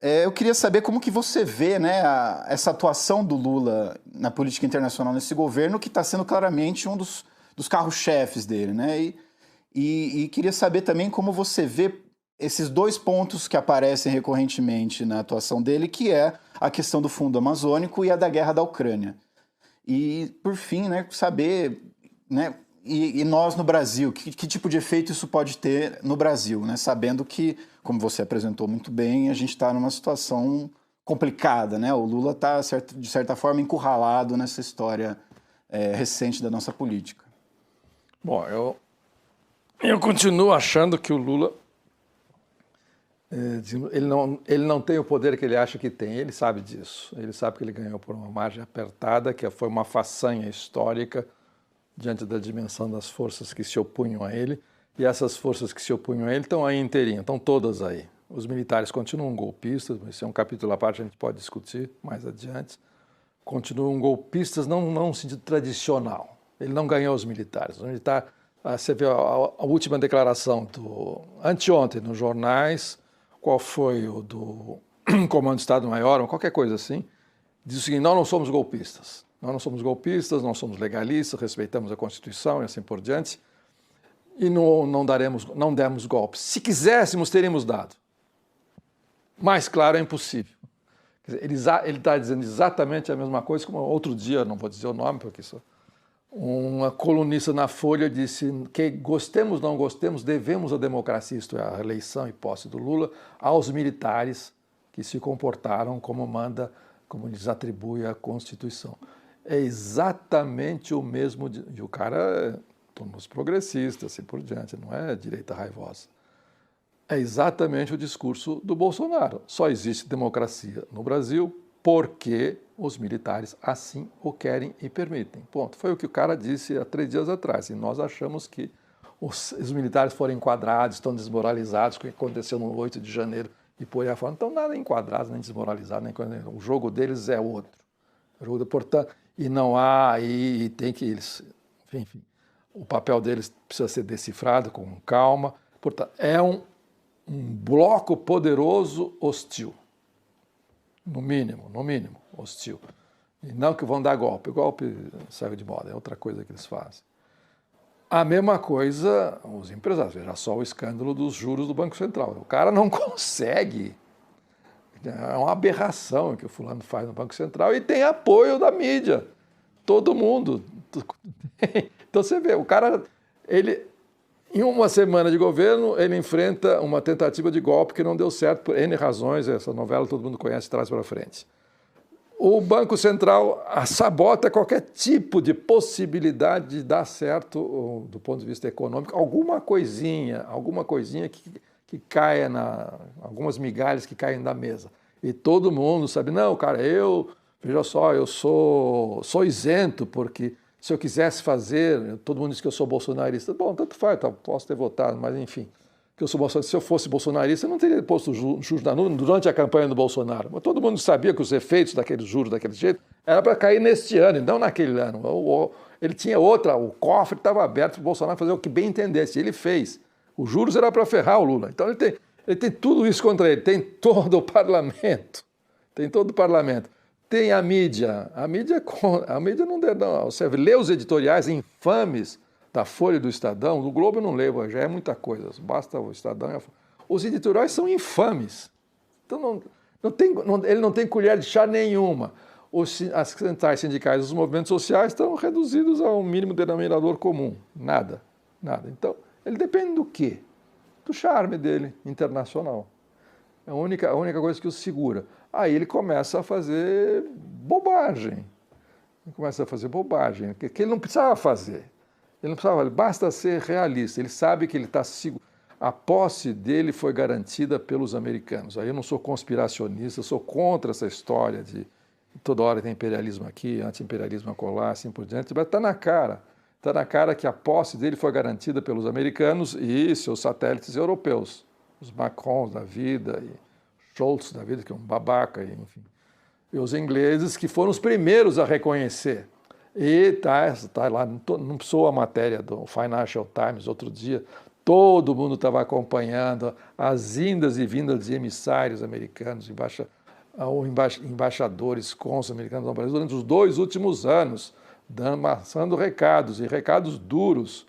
Eu queria saber como que você vê, né, essa atuação do Lula na política internacional nesse governo, que está sendo claramente um dos carros-chefes dele, né? E queria saber também como você vê esses dois pontos que aparecem recorrentemente na atuação dele, que é a questão do Fundo Amazônico e a da guerra da Ucrânia. E, por fim, né, saber, né, e nós no Brasil, que tipo de efeito isso pode ter no Brasil, né, sabendo que, como você apresentou muito bem, a gente está numa situação complicada, né? O Lula está, de certa forma, encurralado nessa história recente da nossa política. Bom, eu continuo achando que o Lula ele não tem o poder que ele acha que tem, ele sabe disso. Ele sabe que ele ganhou por uma margem apertada, que foi uma façanha histórica diante da dimensão das forças que se opunham a ele. E essas forças que se opunham a ele estão aí inteirinhas, estão todas aí. Os militares continuam golpistas, esse é um capítulo à parte, a gente pode discutir mais adiante. Continuam golpistas, não no sentido tradicional. Ele não ganhou os militares. Você vê a última declaração anteontem nos jornais, qual foi o do Comando de Estado-Maior, ou qualquer coisa assim, diz o seguinte: nós não somos golpistas. Nós não somos golpistas, não somos legalistas, respeitamos a Constituição e assim por diante, e não demos golpes. Se quiséssemos, teríamos dado. Mais claro, é impossível. Quer dizer, ele está dizendo exatamente a mesma coisa, como outro dia, não vou dizer o nome, porque uma colunista na Folha disse que gostemos ou não gostemos, devemos a democracia, isto é, a eleição e posse do Lula, aos militares que se comportaram como lhes atribui a Constituição. É exatamente o mesmo, e o cara tornou-se progressista, assim por diante, não é direita raivosa. É exatamente o discurso do Bolsonaro. Só existe democracia no Brasil porque os militares assim o querem e permitem. Ponto. Foi o que o cara disse há 3 dias atrás. E nós achamos que os militares foram enquadrados, estão desmoralizados, o que aconteceu no 8 de janeiro e por aí afora. Não estão nada enquadrados, nem desmoralizados, nem coisa nenhuma. O jogo deles é outro. Portanto, e não há, e tem que eles, enfim, o papel deles precisa ser decifrado com calma. Portanto, é um bloco poderoso hostil. No mínimo, hostil. E não que vão dar golpe. Golpe saiu de moda, é outra coisa que eles fazem. A mesma coisa os empresários. Veja só o escândalo dos juros do Banco Central. O cara não consegue. É uma aberração o que o fulano faz no Banco Central e tem apoio da mídia. Todo mundo. Então você vê, o cara, em uma semana de governo, ele enfrenta uma tentativa de golpe que não deu certo por N razões. Essa novela todo mundo conhece de trás para frente. O Banco Central sabota qualquer tipo de possibilidade de dar certo do ponto de vista econômico. Alguma coisinha que caia algumas migalhas que caem da mesa. E todo mundo sabe, não, cara, veja só, eu sou isento, porque se eu quisesse fazer, todo mundo diz que eu sou bolsonarista. Bom, tanto faz, posso ter votado, mas enfim, que eu sou bolsonarista. Se eu fosse bolsonarista, eu não teria posto juros na nuvem durante a campanha do Bolsonaro. Mas todo mundo sabia que os efeitos daqueles juros daquele jeito era para cair neste ano, e não naquele ano. Ele tinha o cofre estava aberto para o Bolsonaro fazer o que bem entendesse. Ele fez. Os juros era para ferrar o Lula. Então ele tem tudo isso contra ele. Tem todo o parlamento. Tem a mídia. A mídia não deu, não. Você lê os editoriais infames da Folha, do Estadão, do Globo eu não leio, já é muita coisa. Basta o Estadão. Os editoriais são infames. Então ele não tem colher de chá nenhuma. As centrais sindicais, os movimentos sociais estão reduzidos ao mínimo denominador comum. Nada. Então, ele depende do quê? Do charme dele, internacional. É a única coisa que o segura. Aí ele começa a fazer bobagem. Que ele não precisava fazer. Basta ser realista. Ele sabe que ele está seguro. A posse dele foi garantida pelos americanos. Aí eu não sou conspiracionista, sou contra essa história de toda hora tem imperialismo aqui, anti-imperialismo acolá, assim por diante, mas está na cara. Está na cara que a posse dele foi garantida pelos americanos e seus satélites europeus. Os Macrons da vida, e Scholz da vida, que é um babaca, enfim. E os ingleses, que foram os primeiros a reconhecer. E tá lá, não precisou a matéria do Financial Times outro dia, todo mundo estava acompanhando as indas e vindas de emissários americanos, embaixadores, cônsules americanos no Brasil durante os 2 últimos anos, passando recados, e recados duros,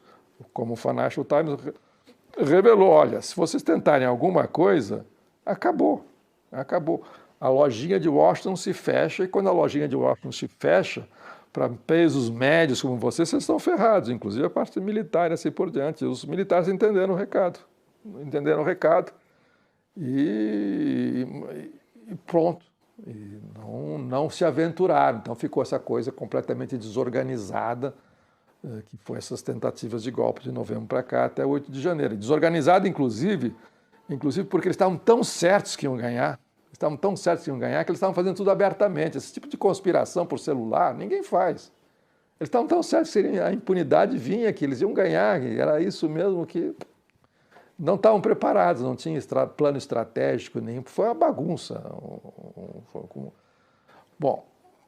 como o Financial Times revelou, olha, se vocês tentarem alguma coisa, acabou. A lojinha de Washington se fecha, e quando a lojinha de Washington se fecha, para pesos médios como vocês estão ferrados, inclusive a parte militar e assim por diante. Os militares entenderam o recado, e pronto. E não se aventuraram. Então ficou essa coisa completamente desorganizada, que foi essas tentativas de golpe de novembro para cá até 8 de janeiro. Desorganizada, inclusive porque eles estavam tão certos que iam ganhar, que eles estavam fazendo tudo abertamente. Esse tipo de conspiração por celular, ninguém faz. Eles estavam tão certos que a impunidade vinha, que eles iam ganhar, e era isso mesmo que... Não estavam preparados, não tinha plano estratégico nenhum, foi uma bagunça. Bom,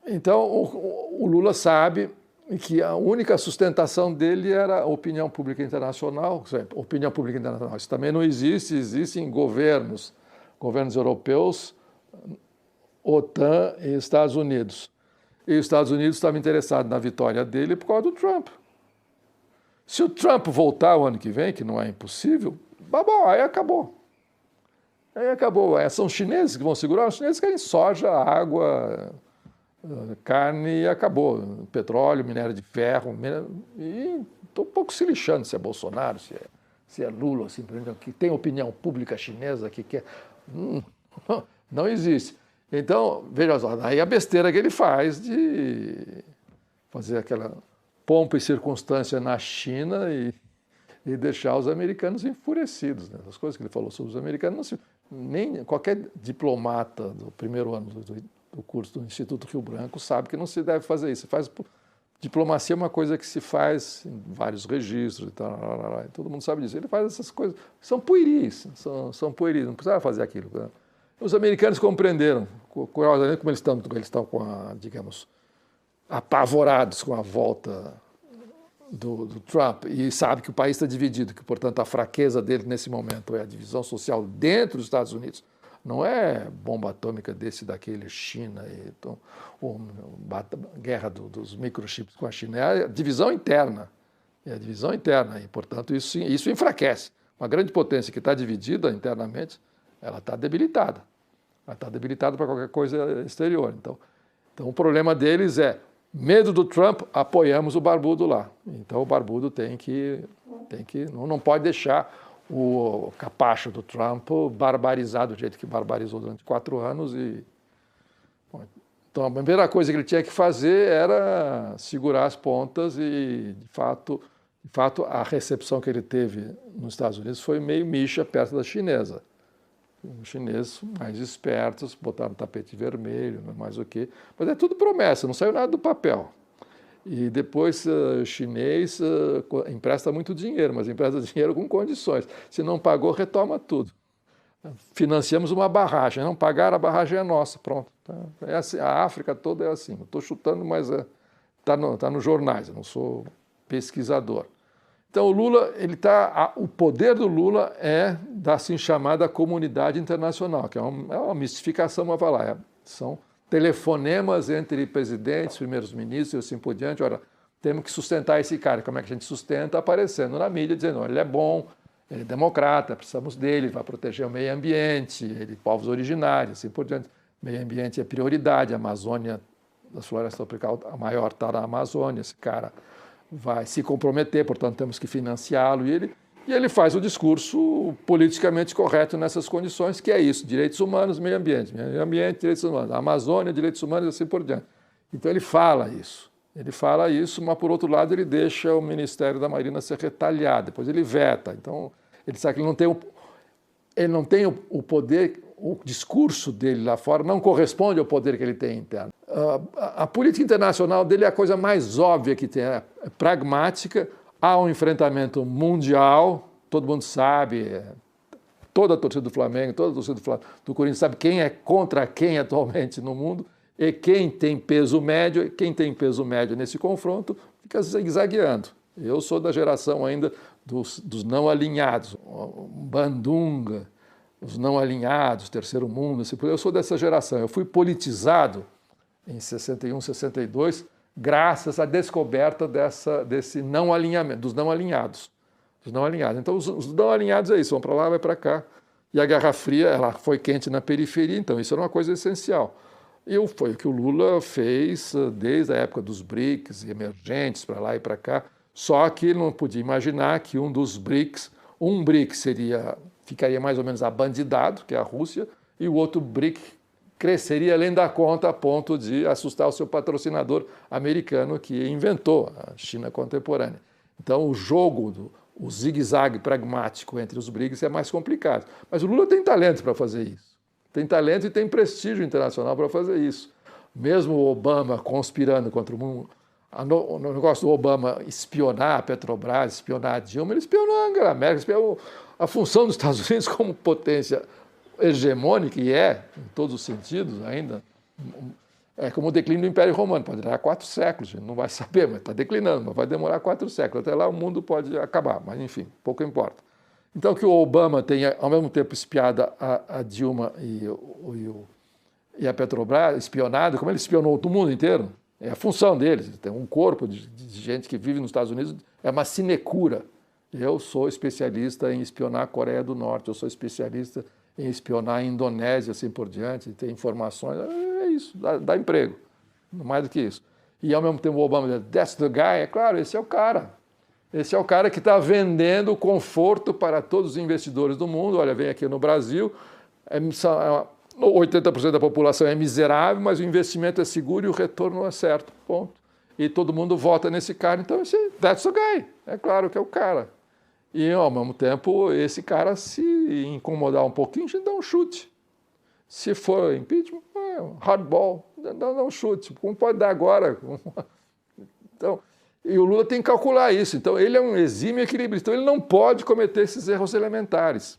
então o Lula sabe que a única sustentação dele era a opinião pública internacional. Opinião pública internacional, isso também não existe, existem governos europeus, OTAN e Estados Unidos. E os Estados Unidos estavam interessados na vitória dele por causa do Trump. Se o Trump voltar o ano que vem, que não é impossível, bom, aí acabou. São chineses que vão segurar, os chineses querem soja, água, carne e acabou. Petróleo, minério de ferro. E estou um pouco se lixando se é Bolsonaro, se é Lula, assim, que tem opinião pública chinesa que quer. Não existe. Então, veja só, aí a besteira que ele faz de fazer aquela pompa e circunstância na China e deixar os americanos enfurecidos. Né? As coisas que ele falou sobre os americanos, nem qualquer diplomata do primeiro ano do curso do Instituto Rio Branco sabe que não se deve fazer isso. Diplomacia é uma coisa que se faz em vários registros e tal, todo mundo sabe disso. Ele faz essas coisas, são pueris, não precisava fazer aquilo. Né? Os americanos compreenderam, curiosamente, como eles estão com digamos, apavorados com a volta do Trump, e sabe que o país está dividido, que, portanto, a fraqueza dele nesse momento é a divisão social dentro dos Estados Unidos. Não é bomba atômica daquele China, então, guerra dos microchips com a China, é a divisão interna. E, portanto, isso enfraquece. Uma grande potência que está dividida internamente, ela está debilitada. Ela está debilitada para qualquer coisa exterior. Então, o problema deles é medo do Trump, apoiamos o barbudo lá. Então o barbudo não pode deixar o capacho do Trump barbarizado do jeito que barbarizou durante 4 anos. Então a primeira coisa que ele tinha que fazer era segurar as pontas e, de fato, a recepção que ele teve nos Estados Unidos foi meio micha perto da chinesa. Os chineses mais espertos botaram tapete vermelho, não mais o quê. Mas é tudo promessa, não saiu nada do papel. E depois o chinês empresta muito dinheiro, mas empresta dinheiro com condições. Se não pagou, retoma tudo. Financiamos uma barragem, não pagaram, a barragem é nossa, pronto. É assim, a África toda é assim. Estou chutando, mas está nos jornais, eu não sou pesquisador. Então o Lula, o poder do Lula é da assim chamada comunidade internacional, que é uma mistificação, mas vai lá, são telefonemas entre presidentes, primeiros ministros e assim por diante. Ora, temos que sustentar esse cara. Como é que a gente sustenta? Aparecendo na mídia, dizendo, olha, ele é bom, ele é democrata, precisamos dele, vai proteger o meio ambiente, povos originários, assim por diante. Meio ambiente é prioridade, a Amazônia, das florestas tropicais, a maior está na Amazônia, esse cara vai se comprometer, portanto temos que financiá-lo, e ele faz o discurso politicamente correto nessas condições, que é isso, direitos humanos, meio ambiente, direitos humanos, Amazônia, direitos humanos e assim por diante. Então ele fala isso, mas por outro lado ele deixa o Ministério da Marina ser retalhado, depois ele veta, então ele sabe que ele não tem o poder, o discurso dele lá fora não corresponde ao poder que ele tem interno. A política internacional dele é a coisa mais óbvia que tem, é pragmática, há um enfrentamento mundial, todo mundo sabe, toda a torcida do Flamengo, toda a torcida do Corinthians sabe quem é contra quem atualmente no mundo, e quem tem peso médio nesse confronto fica zigue-zagueando. Eu sou da geração ainda dos não alinhados, Bandunga, os não alinhados, Terceiro Mundo, assim, eu sou dessa geração. Eu fui politizado em 61, 62, graças à descoberta desse não alinhamento, dos não alinhados. Os não alinhados. Então, os não alinhados é isso, vão para lá, vai para cá. E a Guerra Fria, ela foi quente na periferia, então isso era uma coisa essencial. E foi o que o Lula fez desde a época dos BRICS, emergentes, para lá e para cá. Só que ele não podia imaginar que um BRICS ficaria mais ou menos abandidado, que é a Rússia, e o outro BRIC cresceria além da conta a ponto de assustar o seu patrocinador americano que inventou a China contemporânea. Então, o zigue-zague pragmático entre os BRICS é mais complicado. Mas o Lula tem talento para fazer isso. Tem talento e tem prestígio internacional para fazer isso. Mesmo o Obama conspirando contra o mundo, o negócio do Obama espionar a Petrobras, espionar a Dilma, ele espionou a Angela Merkel, a função dos Estados Unidos como potência hegemônica, e em todos os sentidos ainda, é como o declínio do Império Romano, pode durar 4 séculos, a gente não vai saber, mas está declinando, mas vai demorar 4 séculos, até lá o mundo pode acabar, mas enfim, pouco importa. Então que o Obama tenha ao mesmo tempo espiado a Dilma e a Petrobras, espionado, como ele espionou o mundo inteiro, é a função deles, tem um corpo de gente que vive nos Estados Unidos, é uma sinecura. Eu sou especialista em espionar a Coreia do Norte, eu sou especialista em espionar a Indonésia, assim por diante, ter informações, é isso, dá emprego, mais do que isso. E ao mesmo tempo o Obama diz, that's the guy, é claro, esse é o cara. Esse é o cara que está vendendo conforto para todos os investidores do mundo. Olha, vem aqui no Brasil, 80% da população é miserável, mas o investimento é seguro e o retorno é certo, ponto. E todo mundo vota nesse cara, então that's the guy, é claro que é o cara. E, ao mesmo tempo, esse cara, se incomodar um pouquinho, a gente dá um chute. Se for impeachment, hardball, dá um chute. Como pode dar agora? Então, e o Lula tem que calcular isso. Então, ele é um exímio equilibrista. Então, ele não pode cometer esses erros elementares.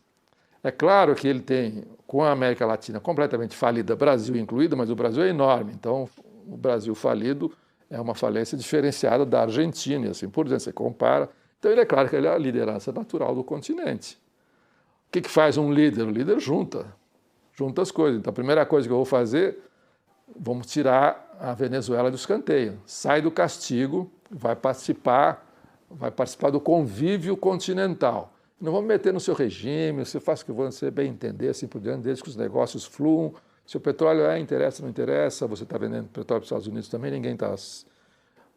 É claro que ele tem, com a América Latina completamente falida, Brasil incluído, mas o Brasil é enorme. Então, o Brasil falido é uma falência diferenciada da Argentina, e assim por diante, você compara. Então, ele é claro que ele é a liderança natural do continente. O que faz um líder? O líder junta as coisas. Então, a primeira coisa que eu vou fazer, vamos tirar a Venezuela do escanteio. Sai do castigo, vai participar do convívio continental. Não vamos meter no seu regime, você faz o que você bem entender, assim por diante, desde que os negócios fluam. Se o petróleo interessa, não interessa, você está vendendo petróleo para os Estados Unidos também, ninguém está...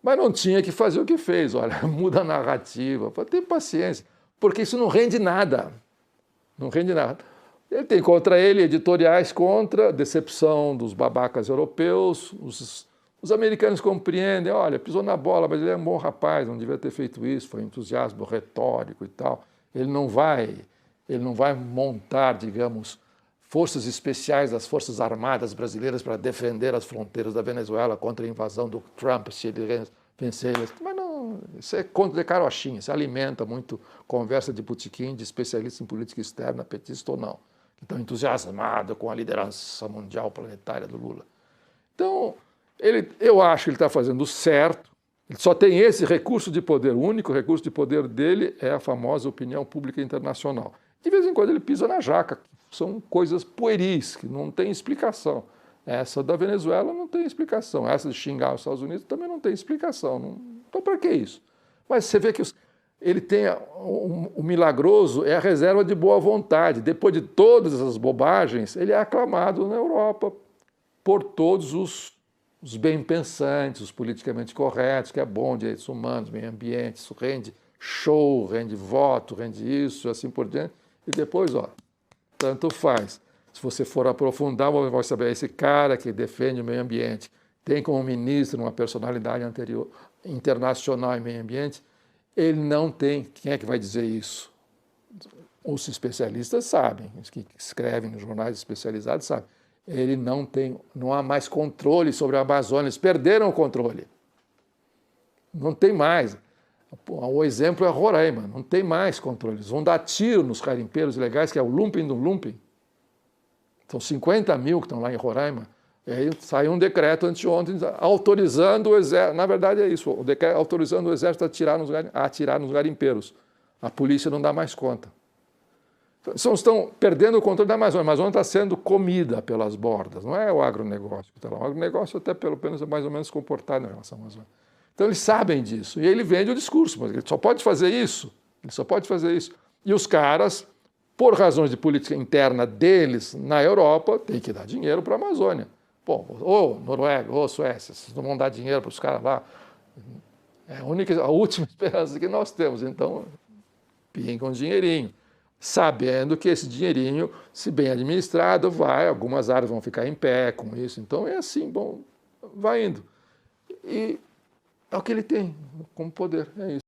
Mas não tinha que fazer o que fez, olha, muda a narrativa, tem paciência, porque isso não rende nada, não rende nada. Ele tem contra ele editoriais contra, decepção dos babacas europeus, os americanos compreendem, olha, pisou na bola, mas ele é um bom rapaz, não devia ter feito isso, foi entusiasmo retórico e tal. Ele não vai montar, digamos, forças especiais das Forças Armadas brasileiras para defender as fronteiras da Venezuela contra a invasão do Trump, se ele vencer eles. Mas não, isso é conto de carochinha, isso alimenta muito conversa de botequim, de especialista em política externa, petista ou não, que estão entusiasmados com a liderança mundial planetária do Lula. Então, eu acho que ele está fazendo certo, ele só tem esse recurso de poder, o único recurso de poder dele é a famosa opinião pública internacional. De vez em quando ele pisa na jaca, são coisas pueris, que não tem explicação. Essa da Venezuela não tem explicação, essa de xingar os Estados Unidos também não tem explicação. Então, para que isso? Mas você vê que ele tem o milagroso, é a reserva de boa vontade. Depois de todas essas bobagens, ele é aclamado na Europa por todos os bem-pensantes, os politicamente corretos, que é bom, direitos humanos, meio ambiente, isso rende show, rende voto, rende isso, assim por diante. E depois, tanto faz. Se você for aprofundar, você vai saber, esse cara que defende o meio ambiente, tem como ministro uma personalidade anterior, internacional em meio ambiente, ele não tem... Quem é que vai dizer isso? Os especialistas sabem, os que escrevem nos jornais especializados sabem. Ele não há mais controle sobre a Amazônia, eles perderam o controle. Não tem mais. O exemplo é Roraima, não tem mais controle. Eles vão dar tiro nos garimpeiros ilegais, que é o lumping do lumping. São 50 mil que estão lá em Roraima. E aí saiu um decreto anteontem autorizando o exército, na verdade é isso, o decreto autorizando o exército a atirar nos garimpeiros. A polícia não dá mais conta. Estão perdendo o controle da Amazônia. A Amazônia está sendo comida pelas bordas, não é o agronegócio que está lá. O agronegócio até pelo menos é mais ou menos comportado em relação à Amazônia. Então eles sabem disso. E ele vende o discurso, mas ele só pode fazer isso. Ele só pode fazer isso. E os caras, por razões de política interna deles na Europa, têm que dar dinheiro para a Amazônia. Bom, ou Noruega, ou Suécia, vocês não vão dar dinheiro para os caras lá. É a última esperança que nós temos. Então, pinga um dinheirinho, sabendo que esse dinheirinho, se bem administrado, algumas áreas vão ficar em pé com isso. Então é assim, bom, vai indo. E é o que ele tem como poder, é isso.